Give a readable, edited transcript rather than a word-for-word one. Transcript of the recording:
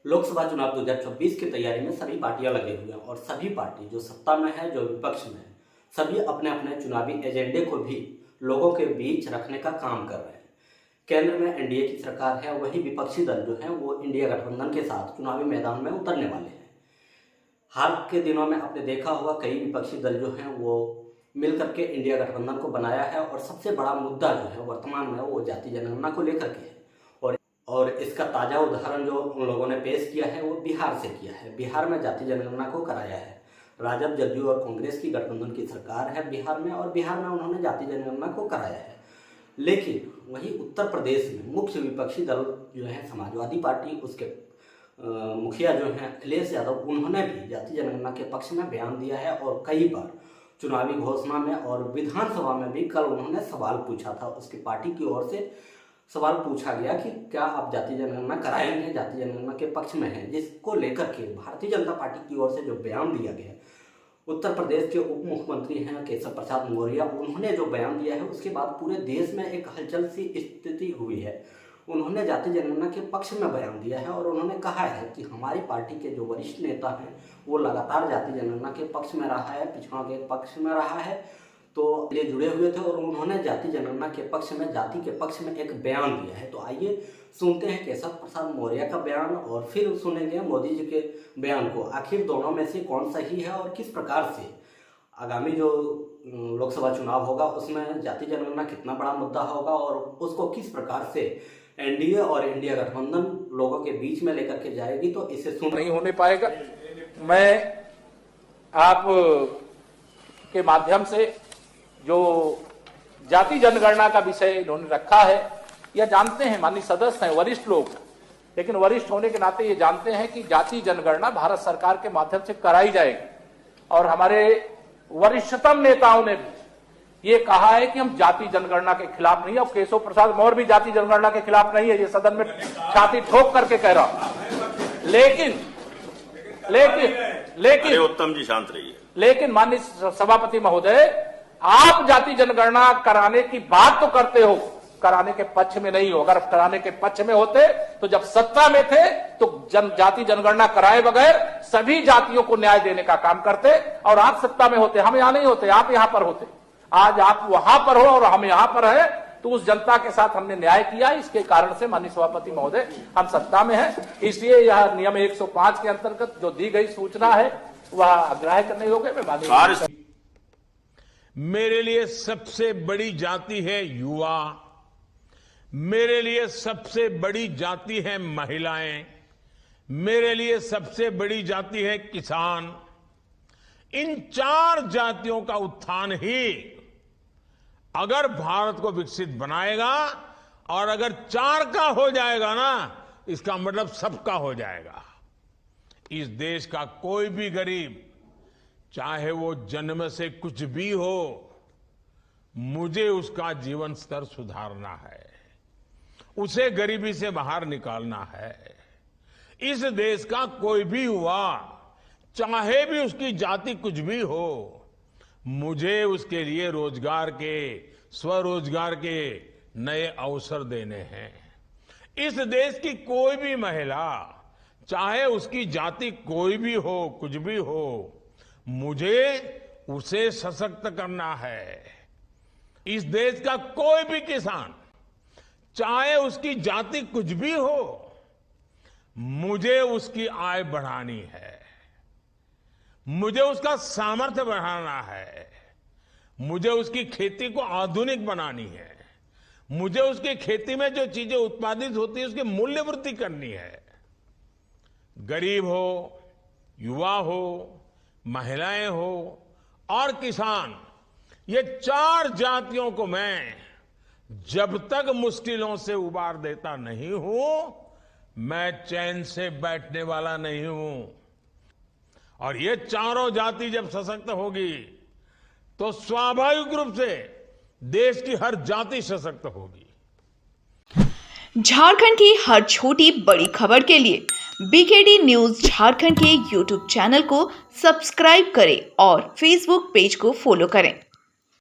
लोकसभा चुनाव 2026 की तैयारी में सभी पार्टियां लगे हुए हैं और सभी पार्टी जो सत्ता में है जो विपक्ष में है सभी अपने अपने चुनावी एजेंडे को भी लोगों के बीच रखने का काम कर रहे हैं। केंद्र में एनडीए की सरकार है, वही विपक्षी दल जो है वो इंडिया गठबंधन के साथ चुनावी मैदान में उतरने वाले हैं। हाल के दिनों में आपने देखा होगा कई विपक्षी दल जो हैं वो मिल करके इंडिया गठबंधन को बनाया है और सबसे बड़ा मुद्दा जो है वर्तमान में वो जाति जनगणना को लेकर के है। और इसका ताज़ा उदाहरण जो उन लोगों ने पेश किया है वो बिहार से किया है। बिहार में जाति जनगणना को कराया है। राजद, जदयू और कांग्रेस की गठबंधन की सरकार है बिहार में और बिहार में उन्होंने जाति जनगणना को कराया है। लेकिन वहीं उत्तर प्रदेश में मुख्य विपक्षी दल जो है समाजवादी पार्टी, उसके मुखिया जो हैं अखिलेश यादव, उन्होंने भी जाति जनगणना के पक्ष में बयान दिया है और कई बार चुनावी घोषणा में और विधानसभा में भी कल उन्होंने सवाल पूछा था। उसकी पार्टी की ओर से सवाल पूछा गया कि क्या आप जाति जनगणना कराएंगे, जाति जनगणना के पक्ष में हैं, जिसको लेकर के भारतीय जनता पार्टी की ओर से जो बयान दिया गया। उत्तर प्रदेश के उप मुख्यमंत्री हैं केशव प्रसाद मौर्य, उन्होंने जो बयान दिया है उसके बाद पूरे देश में एक हलचल सी स्थिति हुई है। उन्होंने जाति जनगणना के पक्ष में बयान दिया है और उन्होंने कहा है कि हमारी पार्टी के जो वरिष्ठ नेता हैं वो लगातार जाति जनगणना के पक्ष में रहा है, पिछड़ों के पक्ष में रहा है, तो ये जुड़े हुए थे और उन्होंने जाति जनगणना के पक्ष में, जाति के पक्ष में एक बयान दिया है। तो आइए सुनते हैं केशव प्रसाद मौर्य का बयान और फिर सुनेंगे मोदी जी के बयान को। आखिर दोनों में से कौन सही है और किस प्रकार से आगामी जो लोकसभा चुनाव होगा उसमें जाति जनगणना कितना बड़ा मुद्दा होगा और उसको किस प्रकार से एनडीए और इंडिया गठबंधन लोगों के बीच में लेकर के जाएगी, तो इसे सुन नहीं होने पाएगा। मैं आप के माध्यम से जो जाति जनगणना का विषय इन्होंने रखा है, यह जानते हैं माननीय सदस्य हैं, वरिष्ठ लोग, लेकिन वरिष्ठ होने के नाते ये जानते हैं कि जाति जनगणना भारत सरकार के माध्यम से कराई जाएगी और हमारे वरिष्ठतम नेताओं ने भी ये कहा है कि हम जाति जनगणना के खिलाफ नहीं है। और केशव प्रसाद मौर्य भी जाति जनगणना के खिलाफ नहीं है, ये सदन में छाती ठोक करके कह रहा हूं। लेकिन उत्तम जी शांत रहिए। लेकिन माननीय सभापति महोदय, आप जाति जनगणना कराने की बात तो करते हो, कराने के पक्ष में नहीं हो। अगर कराने के पक्ष में होते तो जब सत्ता में थे तो जाति जनगणना कराए बगैर सभी जातियों को न्याय देने का काम करते और आप सत्ता में होते। हम यहां नहीं होते, आप यहां पर होते। आज आप वहां पर हो और हम यहां पर है, तो उस जनता के साथ हमने न्याय किया। इसके कारण से माननीय सभापति महोदय हम सत्ता में हैं, इसलिए यह नियम 105 के अंतर्गत जो दी गई सूचना है वह अग्राह्य करने योग्य। मैं माननीय मेरे लिए सबसे बड़ी जाति है युवा, मेरे लिए सबसे बड़ी जाति है महिलाएं, मेरे लिए सबसे बड़ी जाति है किसान। इन चार जातियों का उत्थान ही अगर भारत को विकसित बनाएगा और अगर चार का हो जाएगा ना, इसका मतलब सबका हो जाएगा। इस देश का कोई भी गरीब, चाहे वो जन्म से कुछ भी हो, मुझे उसका जीवन स्तर सुधारना है, उसे गरीबी से बाहर निकालना है। इस देश का कोई भी युवा, चाहे भी उसकी जाति कुछ भी हो, मुझे उसके लिए रोजगार के, स्वरोजगार के नए अवसर देने हैं। इस देश की कोई भी महिला, चाहे उसकी जाति कोई भी हो, कुछ भी हो, मुझे उसे सशक्त करना है। इस देश का कोई भी किसान, चाहे उसकी जाति कुछ भी हो, मुझे उसकी आय बढ़ानी है, मुझे उसका सामर्थ्य बढ़ाना है, मुझे उसकी खेती को आधुनिक बनानी है, मुझे उसकी खेती में जो चीजें उत्पादित होती है उसकी मूल्य वृद्धि करनी है। गरीब हो, युवा हो, महिलाएं हो और किसान, ये चार जातियों को मैं जब तक मुश्किलों से उबार देता नहीं हूं, मैं चैन से बैठने वाला नहीं हूं। और ये चारों जाति जब सशक्त होगी तो स्वाभाविक रूप से देश की हर जाति सशक्त होगी। झारखंड की हर छोटी बड़ी खबर के लिए बीकेडी न्यूज झारखंड के यूट्यूब चैनल को सब्सक्राइब करें और फेसबुक पेज को फॉलो करें।